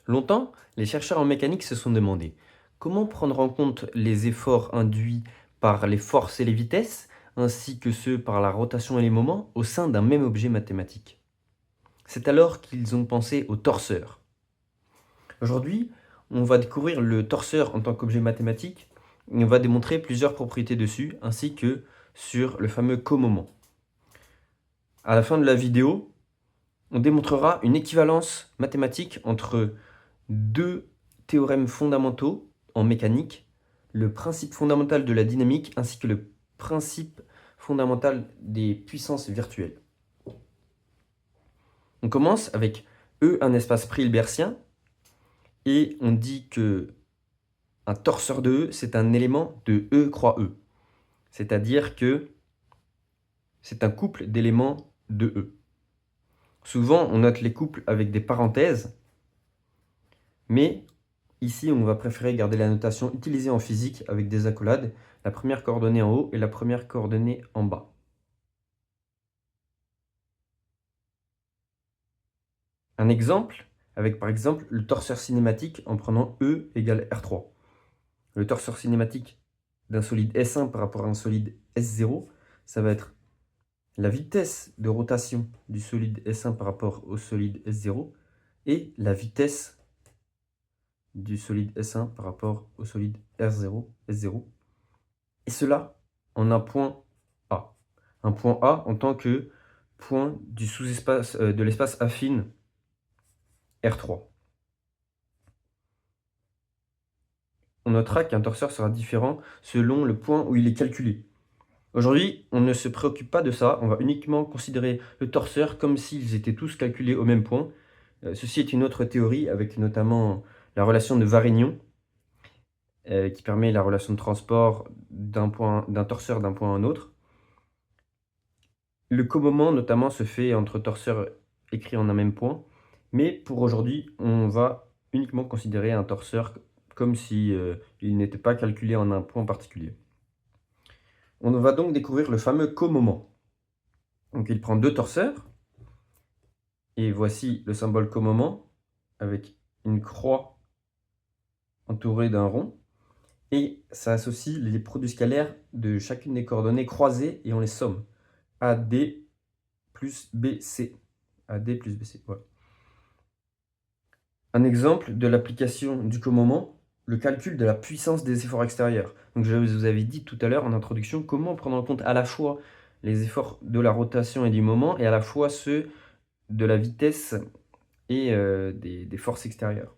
Longtemps, les chercheurs en mécanique se sont demandé comment prendre en compte les efforts induits par les forces et les vitesses, ainsi que ceux par la rotation et les moments, au sein d'un même objet mathématique. C'est alors qu'ils ont pensé au torseur. Aujourd'hui, on va découvrir le torseur en tant qu'objet mathématique et on va démontrer plusieurs propriétés dessus, ainsi que sur le fameux comoment. À la fin de la vidéo, on démontrera une équivalence mathématique entre deux théorèmes fondamentaux en mécanique, le principe fondamental de la dynamique ainsi que le principe fondamental des puissances virtuelles. On commence avec E, un espace pré-hilbertien, et on dit que un torseur de E, c'est un élément de E croix E. C'est-à-dire que c'est un couple d'éléments de E. Souvent, on note les couples avec des parenthèses, mais ici, on va préférer garder la notation utilisée en physique avec des accolades, la première coordonnée en haut et la première coordonnée en bas. Un exemple, avec par exemple le torseur cinématique en prenant E égale R3. Le torseur cinématique d'un solide S1 par rapport à un solide S0, ça va être la vitesse de rotation du solide S1 par rapport au solide S0 et la vitesse du solide S1 par rapport au solide R0, S0. Et cela en un point A. Un point A en tant que point du sous-espace de l'espace affine R3. On notera qu'un torseur sera différent selon le point où il est calculé. Aujourd'hui, on ne se préoccupe pas de ça, on va uniquement considérer le torseur comme s'ils étaient tous calculés au même point. Ceci est une autre théorie avec notamment la relation de Varignon, qui permet la relation de transport d'un torseur d'un point à un autre. Le comoment notamment se fait entre torseurs écrits en un même point, mais pour aujourd'hui, on va uniquement considérer un torseur comme si il n'était pas calculé en un point particulier. On va donc découvrir le fameux comoment. Donc il prend deux torseurs, et voici le symbole comoment, avec une croix entourée d'un rond, et ça associe les produits scalaires de chacune des coordonnées croisées, et on les somme. AD plus BC. AD plus BC, voilà. Un exemple de l'application du comoment, le calcul de la puissance des efforts extérieurs. Donc je vous avais dit tout à l'heure en introduction comment prendre en compte à la fois les efforts de la rotation et du moment et à la fois ceux de la vitesse et des forces extérieures.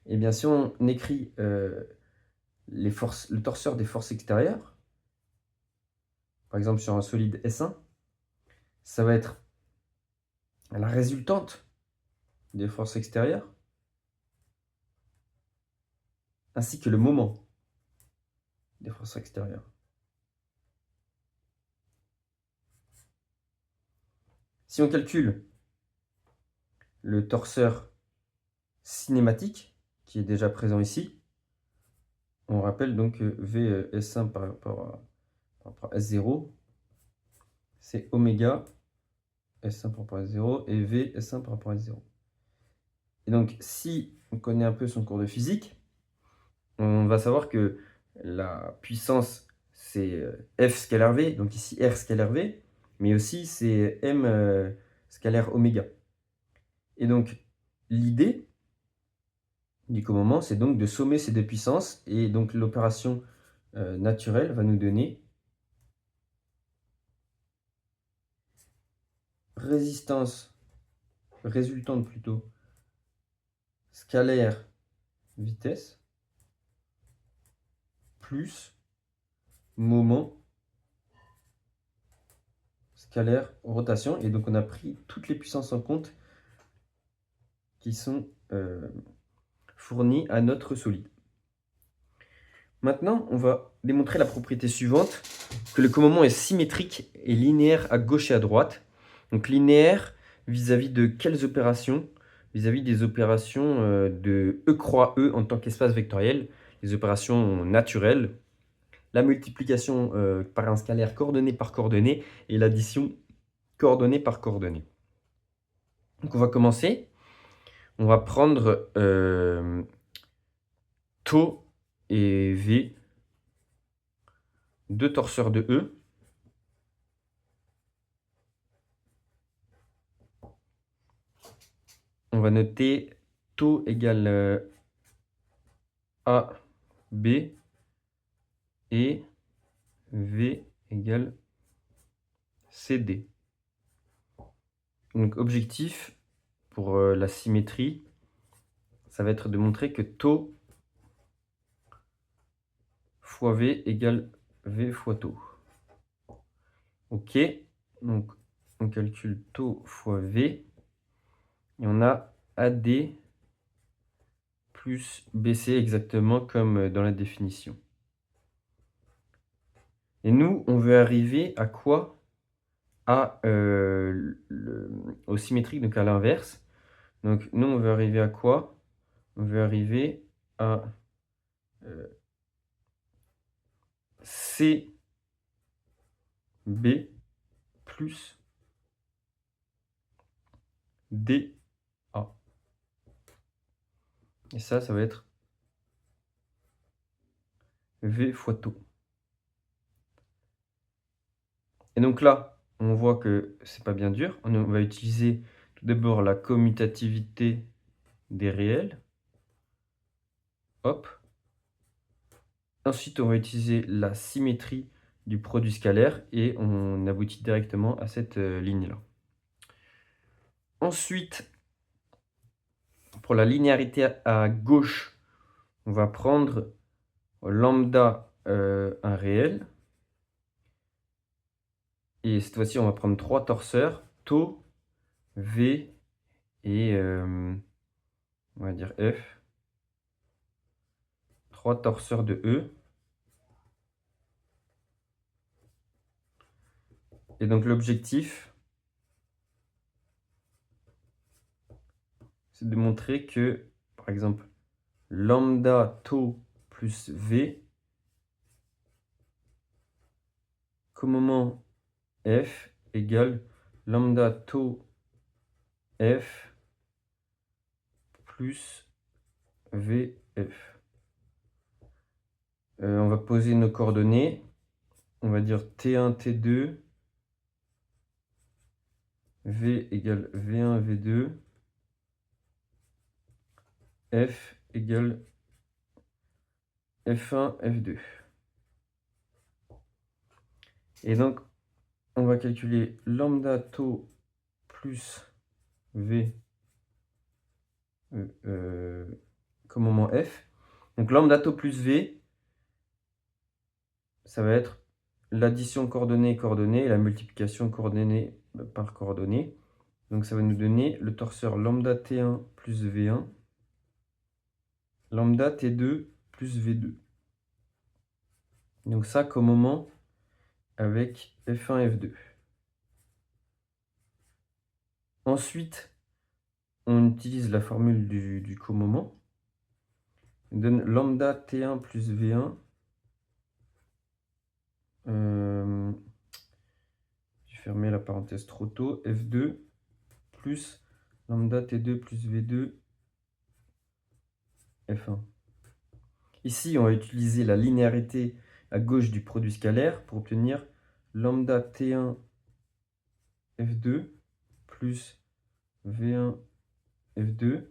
Et bien si on écrit le torseur des forces extérieures, par exemple sur un solide S1, ça va être la résultante des forces extérieures ainsi que le moment des forces extérieures. Si on calcule le torseur cinématique, qui est déjà présent ici, on rappelle donc que V S1 par rapport à S0, c'est oméga S1 par rapport à S0 et V S1 par rapport à S0. Et donc, si on connaît un peu son cours de physique, on va savoir que la puissance, c'est F scalaire V, donc ici R scalaire V, mais aussi c'est M scalaire oméga. Et donc, l'idée du commandement, c'est donc de sommer ces deux puissances, et donc l'opération naturelle va nous donner résistance résultante plutôt scalaire vitesse plus moment scalaire rotation. Et donc on a pris toutes les puissances en compte qui sont fournies à notre solide. Maintenant, on va démontrer la propriété suivante, que le commandement est symétrique et linéaire à gauche et à droite. Donc linéaire vis-à-vis de quelles opérations? Vis-à-vis des opérations de E croix E en tant qu'espace vectoriel, les opérations naturelles, la multiplication par un scalaire coordonnée par coordonnée et l'addition coordonnée par coordonnée. Donc on va commencer. On va prendre taux et V, deux torseurs de E. On va noter taux égale A, B et V égale CD. Donc objectif pour la symétrie, ça va être de montrer que taux fois V égale V fois taux. OK, donc on calcule taux fois V et on a AD plus BC exactement comme dans la définition. Et nous, on veut arriver à quoi? Au symétrique, donc à l'inverse. Donc nous, on veut arriver à quoi? On veut arriver à CB plus DA. Et ça va être V fois taux. Et donc là, on voit que c'est pas bien dur. On va utiliser tout d'abord la commutativité des réels. Hop. Ensuite, on va utiliser la symétrie du produit scalaire et on aboutit directement à cette ligne-là. Ensuite, pour la linéarité à gauche, on va prendre lambda un réel. Et cette fois-ci, on va prendre trois torseurs, taux, V et on va dire F. Trois torseurs de E. Et donc l'objectif, c'est de montrer que, par exemple, lambda taux plus V, qu'au moment F égale lambda taux F plus VF. On va poser nos coordonnées. On va dire T1, T2, V égale V1, V2, F égale F1, F2. Et donc, on va calculer lambda taux plus V comme moment F. Donc lambda taux plus V, ça va être l'addition coordonnées et la multiplication coordonnées par coordonnées. Donc ça va nous donner le torseur lambda T1 plus V1, lambda T2 plus V2. Donc ça comme moment avec F1, F2. Ensuite, on utilise la formule du comoment. On donne lambda T1 plus V1. J'ai fermé la parenthèse trop tôt. F2 plus lambda T2 plus V2 F1. Ici, on va utiliser la linéarité à gauche du produit scalaire pour obtenir lambda T1 F2 plus V1 F2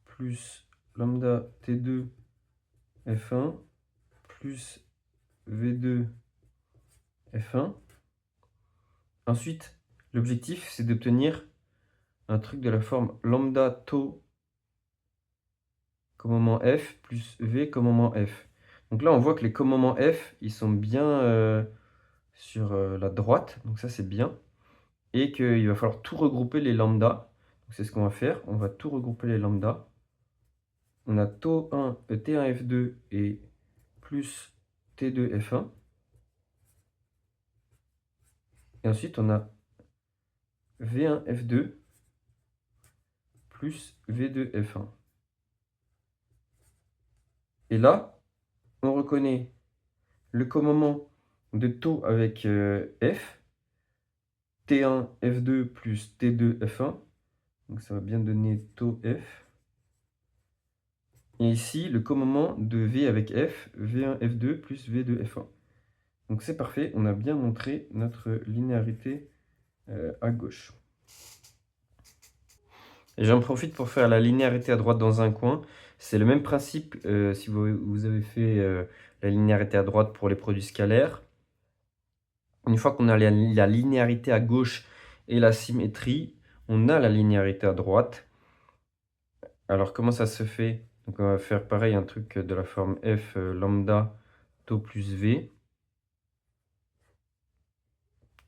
plus lambda T2 F1 plus V2 F1. Ensuite, l'objectif, c'est d'obtenir un truc de la forme lambda taux comme moment F plus V comme moment F. Donc là, on voit que les commoments F, ils sont bien sur la droite. Donc ça, c'est bien. Et qu'il va falloir tout regrouper les lambdas. C'est ce qu'on va faire. On va tout regrouper les lambdas. On a T1 F2 et plus T2 F1. Et ensuite, on a V1 F2 plus V2 F1. Et là, on reconnaît le commandement de taux avec F, T1 F2 plus T2 F1, Donc ça va bien donner taux F. Et ici, le commandement de V avec F, V1, F2 plus V2, F1. Donc c'est parfait, on a bien montré notre linéarité à gauche. Et j'en profite pour faire la linéarité à droite dans un coin. C'est le même principe si vous avez fait la linéarité à droite pour les produits scalaires. Une fois qu'on a la linéarité à gauche et la symétrie, on a la linéarité à droite. Alors comment ça se fait? Donc on va faire pareil, un truc de la forme f lambda tau plus v.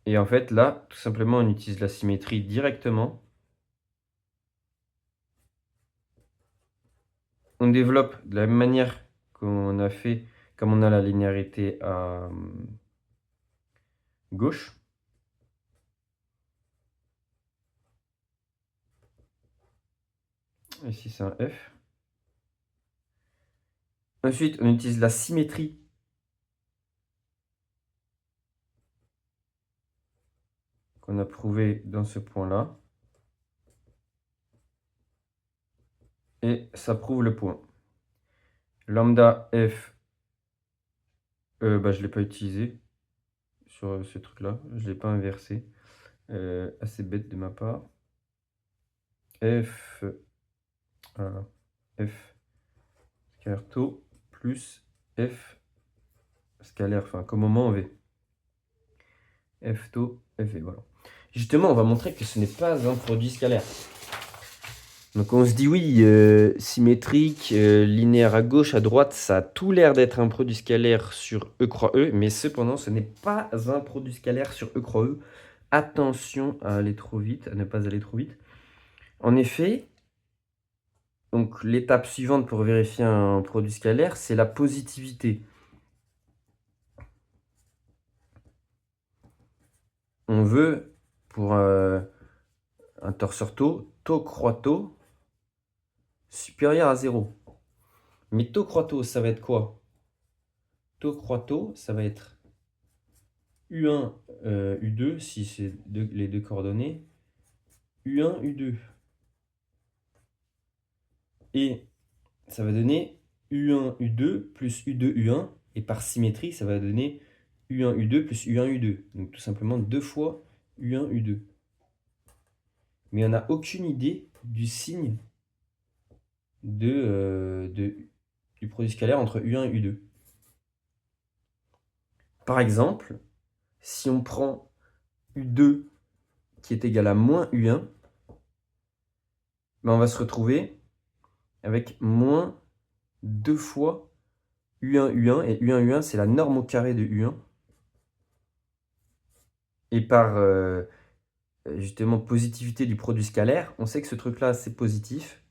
Et en fait là, tout simplement, on utilise la symétrie directement. On développe de la même manière qu'on a fait, comme on a la linéarité à gauche. Ici c'est un f. Ensuite, on utilise la symétrie qu'on a prouvée dans ce point-là. Et ça prouve le point. Lambda f, je ne l'ai pas utilisé sur ce truc-là. Je ne l'ai pas inversé. Assez bête de ma part. F, voilà, F scalaire taux plus F scalaire, enfin comme moment V. F taux, FV, voilà. Justement, on va montrer que ce n'est pas un produit scalaire. Donc on se dit oui, symétrique, linéaire à gauche, à droite, ça a tout l'air d'être un produit scalaire sur E croix E, mais cependant ce n'est pas un produit scalaire sur E croix E. Attention à aller trop vite, à ne pas aller trop vite. En effet, donc l'étape suivante pour vérifier un produit scalaire, c'est la positivité. On veut, pour un torseur taux, taux croix taux supérieur à 0. Mais taux croix taux, ça va être quoi? Taux croix taux, ça va être U1, U2, si c'est les deux coordonnées, U1, U2. Et ça va donner U1, U2 plus U2, U1. Et par symétrie, ça va donner U1, U2 plus U1, U2. Donc tout simplement 2 fois U1, U2. Mais on n'a aucune idée du signe du produit scalaire entre U1 et U2. Par exemple, si on prend U2 qui est égal à moins U1, ben on va se retrouver avec moins 2 fois U1, U1. Et U1, U1, c'est la norme au carré de U1. Et par justement positivité du produit scalaire, on sait que ce truc-là, c'est positif.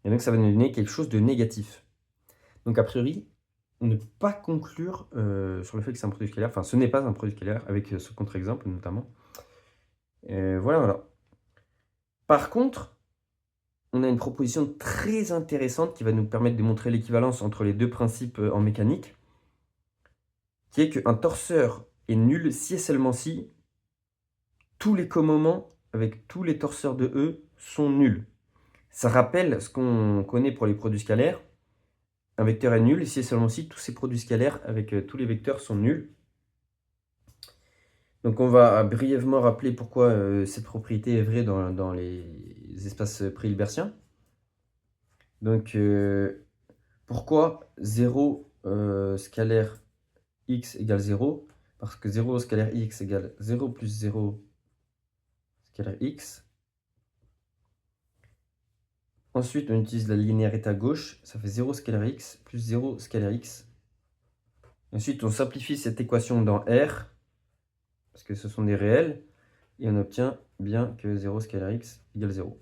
Et donc, ça va nous donner quelque chose de négatif. Donc, a priori, on ne peut pas conclure sur le fait que c'est un produit scalaire. Enfin, ce n'est pas un produit scalaire, avec ce contre-exemple notamment. Voilà, voilà. Par contre, on a une proposition très intéressante qui va nous permettre de montrer l'équivalence entre les deux principes en mécanique, qui est qu'un torseur est nul si et seulement si tous les commandements avec tous les torseurs de E sont nuls. Ça rappelle ce qu'on connaît pour les produits scalaires. Un vecteur est nul si et seulement si tous ces produits scalaires avec tous les vecteurs sont nuls. Donc on va brièvement rappeler pourquoi cette propriété est vraie dans les espaces pré-hilbertiens. Donc pourquoi 0 scalaire x égale 0? Parce que 0 scalaire x égale 0 plus 0 scalaire x. Ensuite, on utilise la linéarité à gauche. Ça fait 0 scalaire x plus 0 scalaire x. Ensuite, on simplifie cette équation dans R, parce que ce sont des réels, et on obtient bien que 0 scalaire x égale 0.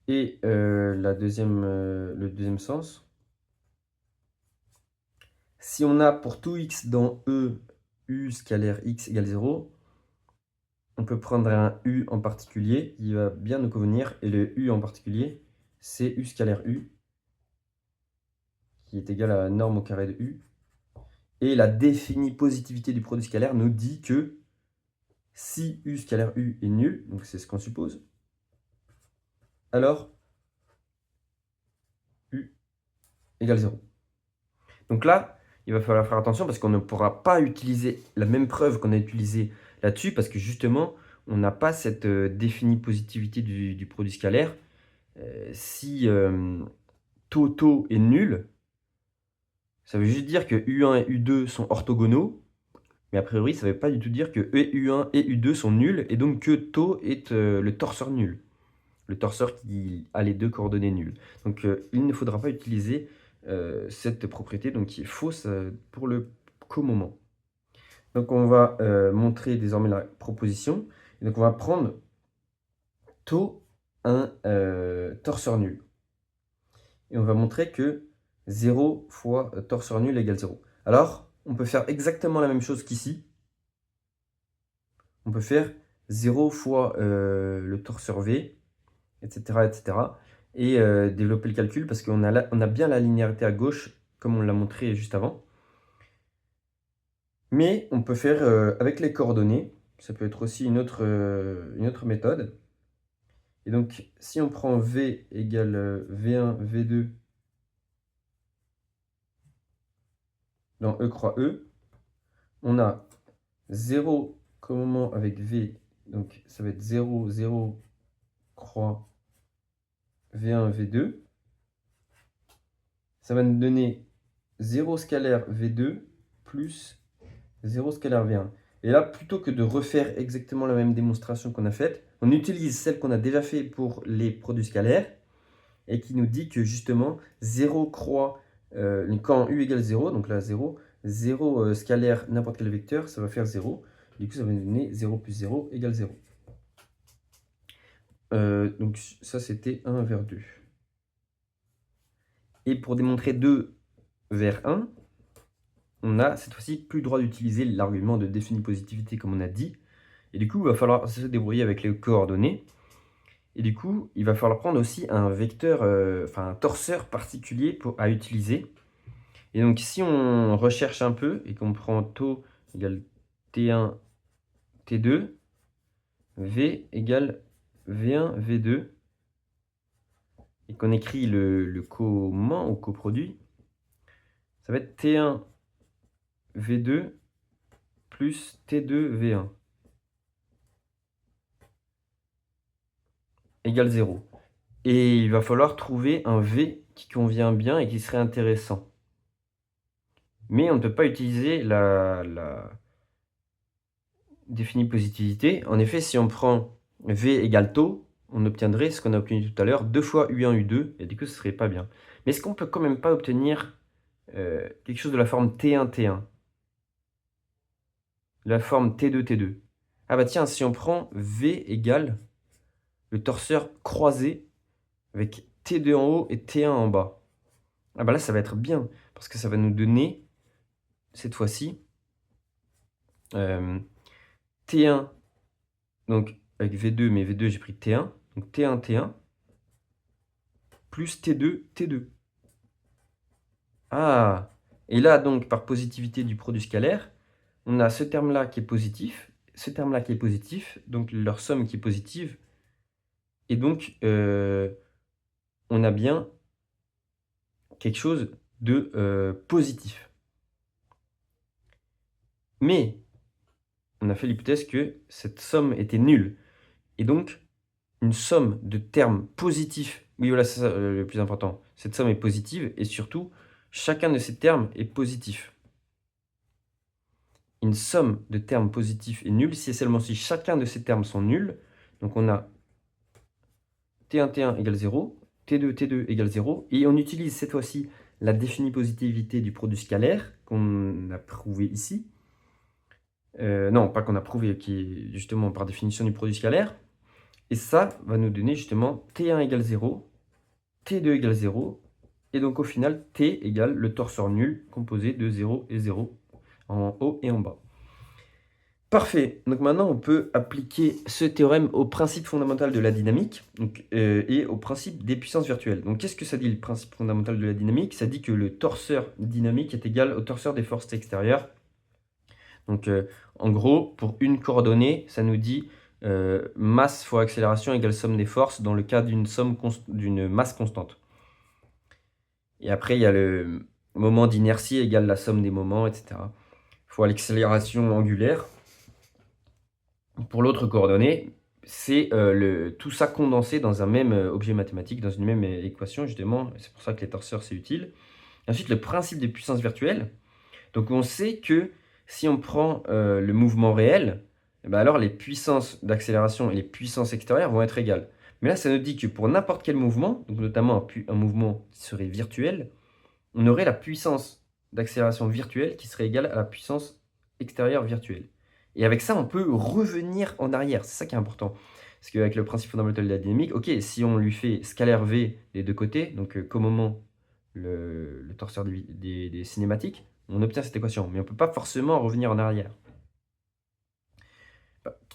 Et le deuxième sens, si on a pour tout x dans E, u scalaire x égale 0, on peut prendre un u en particulier qui va bien nous convenir, et le u en particulier, c'est u scalaire u, qui est égal à la norme au carré de u. Et la définie positivité du produit scalaire nous dit que si u scalaire u est nul, donc c'est ce qu'on suppose, alors U égale 0. Donc là, il va falloir faire attention parce qu'on ne pourra pas utiliser la même preuve qu'on a utilisée là-dessus parce que justement, on n'a pas cette définie positivité du produit scalaire. Si tau est nul, ça veut juste dire que U1 et U2 sont orthogonaux, mais a priori, ça ne veut pas du tout dire que U1 et U2 sont nuls et donc que tau est le torseur nul. Le torseur qui a les deux coordonnées nulles. Donc il ne faudra pas utiliser cette propriété donc qui est fausse pour le co-moment. Donc on va montrer désormais la proposition. Et donc on va prendre tau un torseur nul. Et on va montrer que 0 fois torseur nul égale 0. Alors, on peut faire exactement la même chose qu'ici. On peut faire 0 fois le torseur V, etc. etc. et développer le calcul parce qu'on a bien la linéarité à gauche, comme on l'a montré juste avant. Mais on peut faire avec les coordonnées. Ça peut être aussi une autre méthode. Et donc, si on prend V égale V1, V2 dans E croix E, on a 0 comme moment avec V, donc ça va être 0, 0, croix V1, V2. Ça va nous donner 0 scalaire V2 plus 0 scalaire V1. Et là, plutôt que de refaire exactement la même démonstration qu'on a faite, on utilise celle qu'on a déjà fait pour les produits scalaires et qui nous dit que justement 0 croix, quand U égale 0, donc là 0, 0 scalaire n'importe quel vecteur, ça va faire 0. Du coup, ça va nous donner 0 plus 0 égale 0. Donc ça, c'était 1 vers 2. Et pour démontrer 2 vers 1, on a cette fois-ci plus le droit d'utiliser l'argument de définie positivité comme on a dit. Et du coup, il va falloir se débrouiller avec les coordonnées. Et du coup, il va falloir prendre aussi un vecteur, un torseur particulier à utiliser. Et donc, si on recherche un peu et qu'on prend tau égale T1, T2, V égale V1, V2, et qu'on écrit le comment ou coproduit, ça va être T1, V2 plus T2, V1 égale 0. Et il va falloir trouver un V qui convient bien et qui serait intéressant. Mais on ne peut pas utiliser la définie positivité. En effet, si on prend V égale tau, on obtiendrait ce qu'on a obtenu tout à l'heure, 2 fois U1, U2, et du coup, ce serait pas bien. Mais est-ce qu'on peut quand même pas obtenir quelque chose de la forme T1, T1 ? La forme T2, T2. Ah bah tiens, si on prend V égale le torseur croisé avec T2 en haut et T1 en bas. Ah bah là, ça va être bien, parce que ça va nous donner, cette fois-ci, T1, donc avec V2, mais V2, j'ai pris T1, donc T1, T1, plus T2, T2. Ah, et là, donc, par positivité du produit scalaire, on a ce terme-là qui est positif, ce terme-là qui est positif, donc leur somme qui est positive, et donc, on a bien quelque chose de positif. Mais, on a fait l'hypothèse que cette somme était nulle. Et donc, une somme de termes positifs, oui voilà, c'est ça le plus important, cette somme est positive, et surtout, chacun de ces termes est positif. Une somme de termes positifs est nulle si et seulement si chacun de ces termes sont nuls. Donc on a T1, T1 égale 0, T2, T2 égale 0, et on utilise cette fois-ci la définie positivité du produit scalaire qu'on a prouvé ici. Non, pas qu'on a prouvé, qui est justement par définition du produit scalaire. Et ça va nous donner justement T1 égale 0, T2 égale 0, et donc au final, T égale le torseur nul composé de 0 et 0 en haut et en bas. Parfait. Donc maintenant, on peut appliquer ce théorème au principe fondamental de la dynamique et au principe des puissances virtuelles. Donc qu'est-ce que ça dit le principe fondamental de la dynamique? Ça dit que le torseur dynamique est égal au torseur des forces extérieures. Donc en gros, pour une coordonnée, ça nous dit masse fois accélération égale somme des forces dans le cas d'une masse constante. Et après, il y a le moment d'inertie égale la somme des moments, etc. Fois l'accélération angulaire. Pour l'autre coordonnée, c'est tout ça condensé dans un même objet mathématique, dans une même équation, justement. C'est pour ça que les torseurs, c'est utile. Ensuite, le principe des puissances virtuelles. Donc, on sait que si on prend le mouvement réel, eh ben alors les puissances d'accélération et les puissances extérieures vont être égales. Mais là, ça nous dit que pour n'importe quel mouvement, donc notamment un mouvement qui serait virtuel, on aurait la puissance d'accélération virtuelle qui serait égale à la puissance extérieure virtuelle. Et avec ça, on peut revenir en arrière. C'est ça qui est important. Parce qu'avec le principe fondamental de la dynamique, ok, si on lui fait scalaire V des deux côtés, donc qu'au moment le torseur des cinématiques, on obtient cette équation. Mais on ne peut pas forcément revenir en arrière.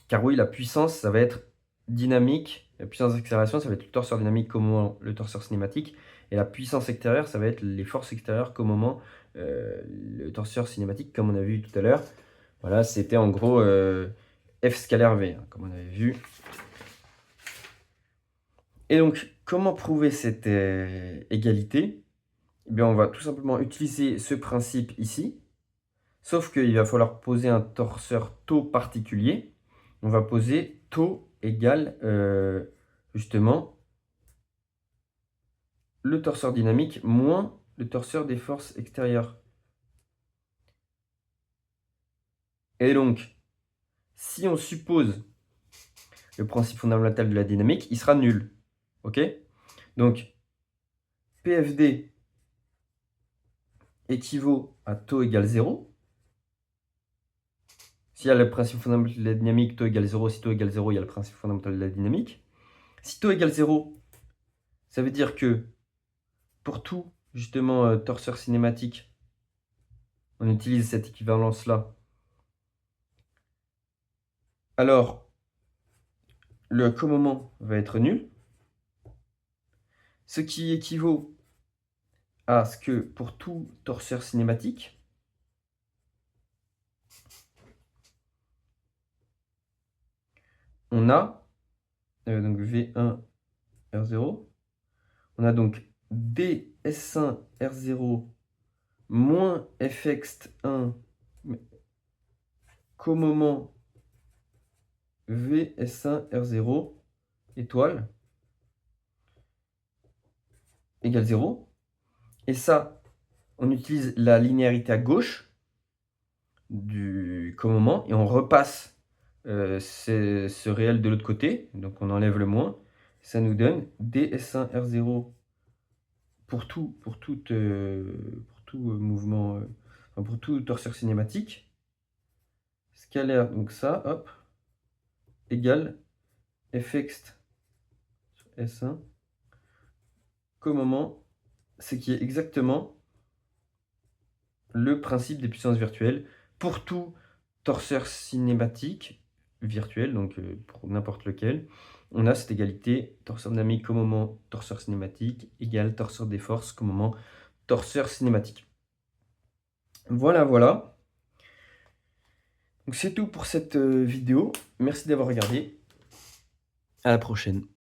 Car oui, la puissance, ça va être dynamique. La puissance d'accélération, ça va être le torseur dynamique comme moment le torseur cinématique. Et la puissance extérieure, ça va être les forces extérieures comme moment le torseur cinématique, comme on a vu tout à l'heure. Voilà, c'était en gros F scalaire V, hein, comme on avait vu. Et donc, comment prouver cette égalité? Eh bien, on va tout simplement utiliser ce principe ici. Sauf qu'il va falloir poser un torseur tau particulier. On va poser tau égale justement le torseur dynamique moins le torseur des forces extérieures. Et donc, si on suppose le principe fondamental de la dynamique, il sera nul. Ok? Donc, PFD équivaut à tau égale 0. S'il y a le principe fondamental de la dynamique, tau égale 0. Si tau égale 0, il y a le principe fondamental de la dynamique. Si tau égale 0, ça veut dire que pour tout, justement, torseur cinématique, on utilise cette équivalence-là. Alors, le commandement va être nul. Ce qui équivaut à ce que pour tout torseur cinématique, on a donc V1 R0. On a donc ds1 R0 moins fx1 qu'au moment vs1 R0 étoile égale 0. Et ça, on utilise la linéarité à gauche du commandement et on repasse ce réel de l'autre côté. Donc on enlève le moins. Ça nous donne ds1 R0 pour tout mouvement, pour tout torseur cinématique. Scalaire, donc ça, hop, égale fx sur S1 commandement, ce qui est exactement le principe des puissances virtuelles pour tout torseur cinématique virtuel, donc pour n'importe lequel. On a cette égalité torseur dynamique au moment torseur cinématique égale torseur des forces au moment torseur cinématique. Voilà, voilà. Donc c'est tout pour cette vidéo. Merci d'avoir regardé. À la prochaine.